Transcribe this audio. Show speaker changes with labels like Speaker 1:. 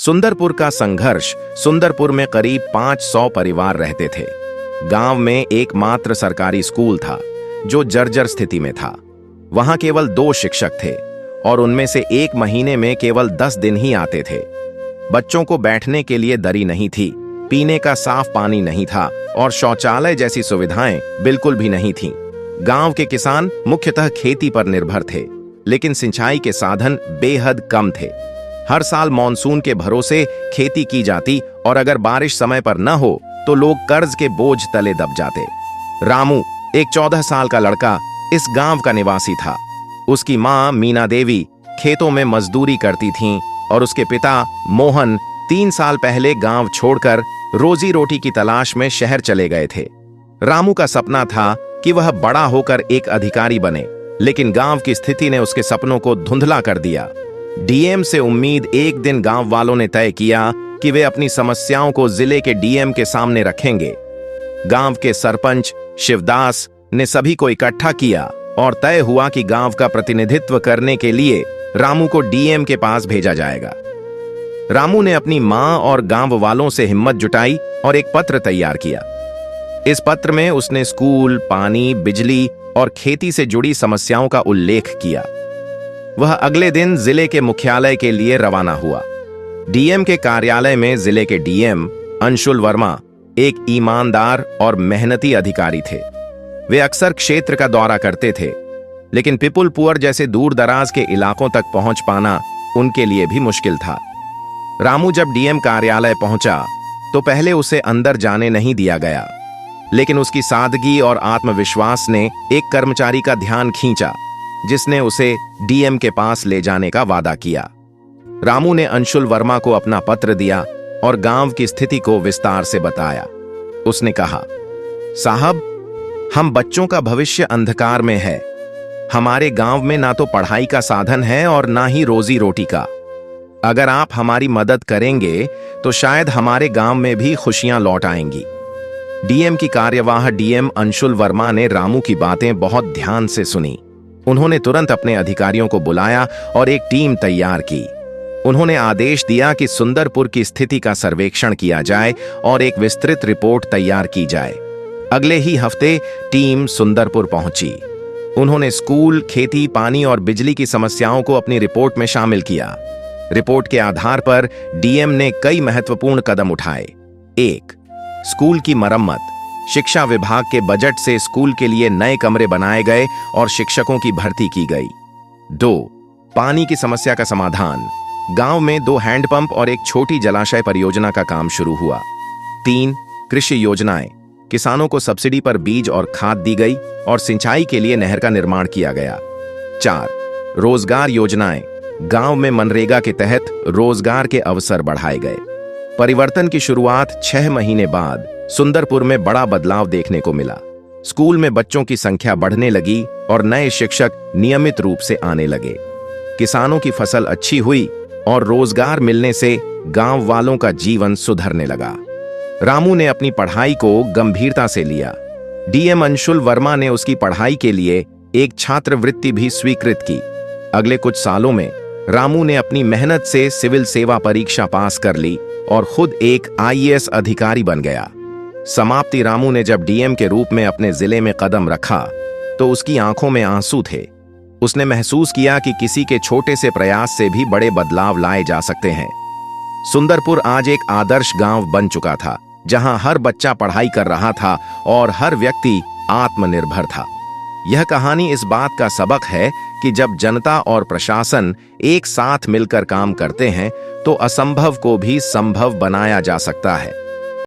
Speaker 1: सुंदरपुर का संघर्ष। सुंदरपुर में करीब 500 परिवार रहते थे। गांव में एकमात्र सरकारी स्कूल था जो जर्जर स्थिति में था। वहां केवल 2 शिक्षक थे और उनमें से एक महीने में केवल 10 दिन ही आते थे। बच्चों को बैठने के लिए दरी नहीं थी, पीने का साफ पानी नहीं था और शौचालय जैसी सुविधाएं बिल्कुल भी नहीं थीं। गांव के किसान मुख्यतः खेती पर निर्भर थे, लेकिन सिंचाई के साधन बेहद कम थे। हर साल मॉनसून के भरोसे खेती की जाती और अगर बारिश समय पर न हो तो लोग कर्ज के बोझ तले दब जाते। रामू, एक 14 साल का लड़का, इस गांव का निवासी था। उसकी मां मीना देवी खेतों में मजदूरी करती थीं और उसके पिता मोहन 3 साल पहले गांव छोड़कर रोजी रोटी की तलाश में शहर चले गए थे। रामू का सपना था कि वह बड़ा होकर एक अधिकारी बने, लेकिन गांव की स्थिति ने उसके सपनों को धुंधला कर दिया। डीएम से उम्मीद एक दिन गांव वालों ने तय किया कि वे अपनी समस्याओं को जिले के डीएम के सामने रखेंगे। गांव के सरपंच शिवदास ने सभी को इकट्ठा किया और तय हुआ कि गांव का प्रतिनिधित्व करने के लिए रामू को डीएम के पास भेजा जाएगा। रामू ने अपनी मां और गांव वालों से हिम्मत जुटाई और एक पत्र तैयार किया। इस पत्र में उसने स्कूल, पानी, बिजली और खेती से जुड़ी समस्याओं का उल्लेख किया। वह अगले दिन जिले के मुख्यालय के लिए रवाना हुआ। डीएम के कार्यालय में जिले के डीएम अंशुल वर्मा एक ईमानदार और मेहनती अधिकारी थे। वे अक्सर क्षेत्र का दौरा करते थे, लेकिन पिपुलपुर जैसे दूर दराज के इलाकों तक पहुंच पाना उनके लिए भी मुश्किल था। रामू जब डीएम कार्यालय पहुंचा तो पहले उसे अंदर जाने नहीं दिया गया, लेकिन उसकी सादगी और आत्मविश्वास ने एक कर्मचारी का ध्यान खींचा, जिसने उसे डीएम के पास ले जाने का वादा किया। रामू ने अंशुल वर्मा को अपना पत्र दिया और गांव की स्थिति को विस्तार से बताया। उसने कहा, साहब, हम बच्चों का भविष्य अंधकार में है। हमारे गांव में ना तो पढ़ाई का साधन है और ना ही रोजी रोटी का। अगर आप हमारी मदद करेंगे तो शायद हमारे गांव में भी खुशियां लौट आएंगी। डीएम की कार्यवाह डीएम अंशुल वर्मा ने रामू की बातें बहुत ध्यान से सुनी। उन्होंने तुरंत अपने अधिकारियों को बुलाया और एक टीम तैयार की। उन्होंने आदेश दिया कि सुंदरपुर की स्थिति का सर्वेक्षण किया जाए और एक विस्तृत रिपोर्ट तैयार की जाए। अगले ही हफ्ते टीम सुंदरपुर पहुंची। उन्होंने स्कूल, खेती, पानी और बिजली की समस्याओं को अपनी रिपोर्ट में शामिल किया। रिपोर्ट के आधार पर डीएम ने कई महत्वपूर्ण कदम उठाए। 1. स्कूल की मरम्मत। शिक्षा विभाग के बजट से स्कूल के लिए नए कमरे बनाए गए और शिक्षकों की भर्ती की गई। 2. पानी की समस्या का समाधान। गांव में 2 हैंडपंप और एक छोटी जलाशय परियोजना का काम शुरू हुआ। 3. कृषि योजनाएं। किसानों को सब्सिडी पर बीज और खाद दी गई और सिंचाई के लिए नहर का निर्माण किया गया। 4. रोजगार योजनाएं। गांव में मनरेगा के तहत रोजगार के अवसर बढ़ाए गए। परिवर्तन की शुरुआत 6 महीने बाद सुंदरपुर में बड़ा बदलाव देखने को मिला। स्कूल में बच्चों की संख्या बढ़ने लगी और नए शिक्षक नियमित रूप से आने लगे। किसानों की फसल अच्छी हुई और रोजगार मिलने से गांव वालों का जीवन सुधरने लगा। रामू ने अपनी पढ़ाई को गंभीरता से लिया। डीएम अंशुल वर्मा ने उसकी पढ़ाई के लिए एक छात्रवृत्ति भी स्वीकृत की। अगले कुछ सालों में रामू ने अपनी मेहनत से सिविल सेवा परीक्षा पास कर ली और खुद एक आईएएस अधिकारी बन गया। समाप्ति। रामू ने जब डीएम के रूप में अपने जिले में कदम रखा तो उसकी आंखों में आंसू थे। उसने महसूस किया कि किसी के छोटे से प्रयास से भी बड़े बदलाव लाए जा सकते हैं। सुंदरपुर आज एक आदर्श गांव बन चुका था, जहां हर बच्चा पढ़ाई कर रहा था और हर व्यक्ति आत्मनिर्भर था। यह कहानी इस बात का सबक है कि जब जनता और प्रशासन एक साथ मिलकर काम करते हैं तो असंभव को भी संभव बनाया जा सकता है।